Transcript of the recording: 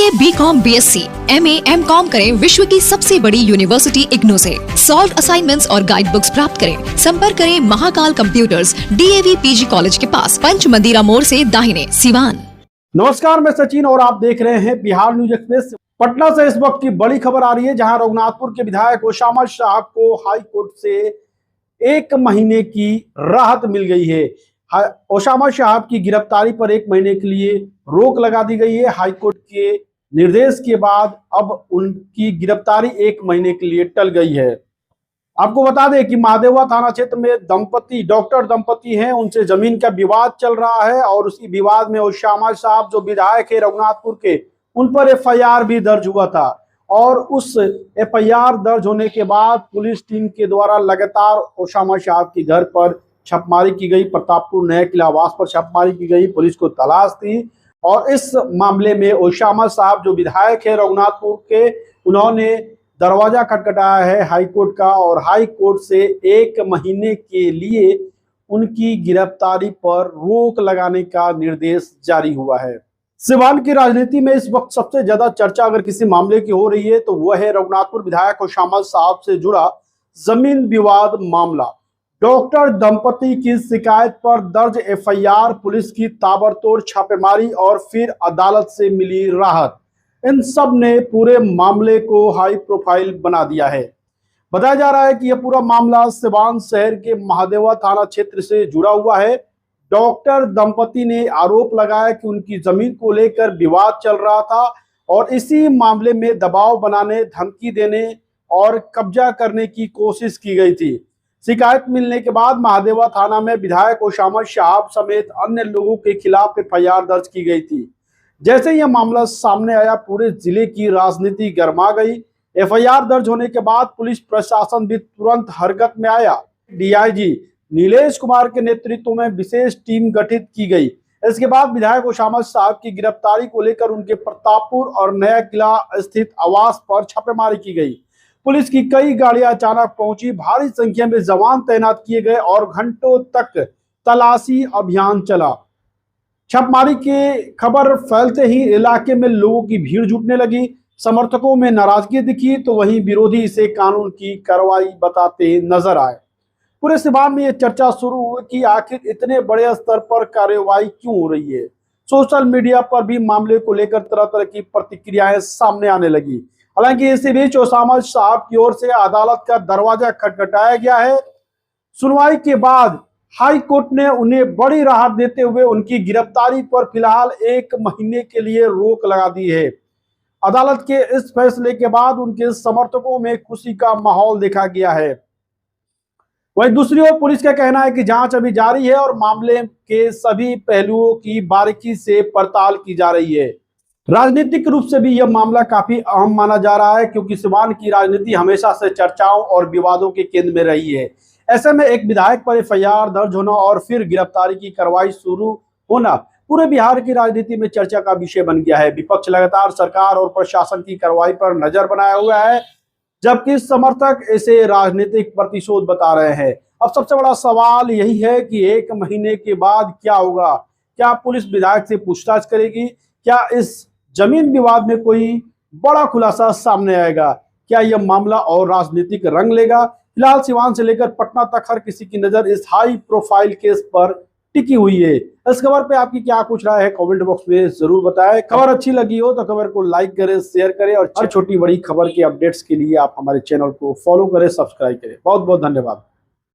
BA, BCom, BSc, MA, MCom करें विश्व की सबसे बड़ी यूनिवर्सिटी इग्नू से। सॉल्व असाइनमेंट्स और गाइड बुक्स प्राप्त करें। संपर्क करें Mahakal computers, DAV PG college के पास, पंच मंदिरा मोड़ से दाहिने, सिवान। नमस्कार, मैं सचिन और आप देख रहे हैं बिहार न्यूज एक्सप्रेस। पटना से इस वक्त की बड़ी खबर आ रही है, जहां रघुनाथपुर के विधायक ओसामा साहब को हाई कोर्ट से 1 महीने की राहत मिल गई है। ओसामा साहब की गिरफ्तारी पर 1 महीने के लिए रोक लगा दी गई है। हाई कोर्ट के निर्देश के बाद अब उनकी गिरफ्तारी 1 महीने के लिए टल गई है। आपको बता दें कि महादेवा थाना क्षेत्र में डॉक्टर दंपति हैं, उनसे जमीन का विवाद चल रहा है और उसी विवाद में ओसामा साहब जो विधायक है रघुनाथपुर के, उन पर एफआईआर भी दर्ज हुआ था। और उस एफआईआर दर्ज होने के बाद पुलिस टीम के द्वारा लगातार ओसामा साहब के घर पर छापेमारी की गई, प्रतापपुर नया किला आवास पर छापेमारी की गई, पुलिस को तलाश थी। और इस मामले में ओसामा साहब जो विधायक है रघुनाथपुर के, उन्होंने दरवाजा खटखटाया है हाई कोर्ट का और हाई कोर्ट से 1 महीने के लिए उनकी गिरफ्तारी पर रोक लगाने का निर्देश जारी हुआ है। सिवान की राजनीति में इस वक्त सबसे ज्यादा चर्चा अगर किसी मामले की हो रही है तो वह है रघुनाथपुर विधायक ओसामा साहब से जुड़ा जमीन विवाद मामला। डॉक्टर दंपति की शिकायत पर दर्ज एफआईआर, पुलिस की ताबड़तोड़ छापेमारी और फिर अदालत से मिली राहत, इन सब ने पूरे मामले को हाई प्रोफाइल बना दिया है। बताया जा रहा है कि यह पूरा मामला सिवान शहर के महादेवा थाना क्षेत्र से जुड़ा हुआ है। डॉक्टर दंपति ने आरोप लगाया कि उनकी जमीन को लेकर विवाद चल रहा था और इसी मामले में दबाव बनाने, धमकी देने और कब्जा करने की कोशिश की गई थी। शिकायत मिलने के बाद महादेवा थाना में विधायक ओसामा साहब समेत अन्य लोगों के खिलाफ एफआईआर दर्ज की गई थी। जैसे यह मामला सामने आया, पूरे जिले की राजनीति गर्मा गई। एफआईआर दर्ज होने के बाद पुलिस प्रशासन भी तुरंत हरकत में आया। डीआईजी नीलेश कुमार के नेतृत्व में विशेष टीम गठित की गई। इसके बाद विधायक ओसामा साहब की गिरफ्तारी को लेकर उनके प्रतापपुर और नया किला स्थित आवास पर छापेमारी की गई। पुलिस की कई गाड़ियां अचानक पहुंची, भारी संख्या में जवान तैनात किए गए और घंटों तक तलाशी अभियान चला। छापेमारी के खबर फैलते ही इलाके में लोगों की भीड़ जुटने लगी। समर्थकों में नाराजगी दिखी तो वहीं विरोधी इसे कानून की कार्रवाई बताते नजर आए। पूरे सिवान में यह चर्चा शुरू हुई कि आखिर इतने बड़े स्तर पर कार्रवाई क्यों हो रही है। सोशल मीडिया पर भी मामले को लेकर तरह तरह की प्रतिक्रियाएं सामने आने लगी। हालांकि इसी बीच ओसामा साहब की ओर से अदालत का दरवाजा खटखटाया गया है। सुनवाई के बाद हाई कोर्ट ने उन्हें बड़ी राहत देते हुए उनकी गिरफ्तारी पर फिलहाल 1 महीने के लिए रोक लगा दी है। अदालत के इस फैसले के बाद उनके समर्थकों में खुशी का माहौल देखा गया है। वहीं दूसरी ओर पुलिस का कहना है कि जांच अभी जारी है और मामले के सभी पहलुओं की बारीकी से पड़ताल की जा रही है। राजनीतिक रूप से भी यह मामला काफी अहम माना जा रहा है, क्योंकि सिवान की राजनीति हमेशा से चर्चाओं और विवादों के केंद्र में रही है। ऐसे में एक विधायक पर एफआईआर दर्ज होना और फिर गिरफ्तारी की कार्रवाई शुरू होना पूरे बिहार की राजनीति में चर्चा का विषय बन गया है। विपक्ष लगातार सरकार और प्रशासन की कार्रवाई पर नजर बनाया हुआ है, जबकि समर्थक इसे राजनीतिक प्रतिशोध बता रहे हैं। अब सबसे बड़ा सवाल यही है कि 1 महीने के बाद क्या होगा। क्या पुलिस विधायक से पूछताछ करेगी? क्या इस जमीन विवाद में कोई बड़ा खुलासा सामने आएगा? क्या यह मामला और राजनीतिक रंग लेगा? फिलहाल सिवान से लेकर पटना तक हर किसी की नजर इस हाई प्रोफाइल केस पर टिकी हुई है। इस खबर पे आपकी क्या कुछ राय है, कमेंट बॉक्स में जरूर बताएं। खबर अच्छी लगी हो तो खबर को लाइक करें, शेयर करें और हर छोटी बड़ी खबर के अपडेट्स के लिए आप हमारे चैनल को फॉलो करें, सब्सक्राइब करें। बहुत बहुत धन्यवाद।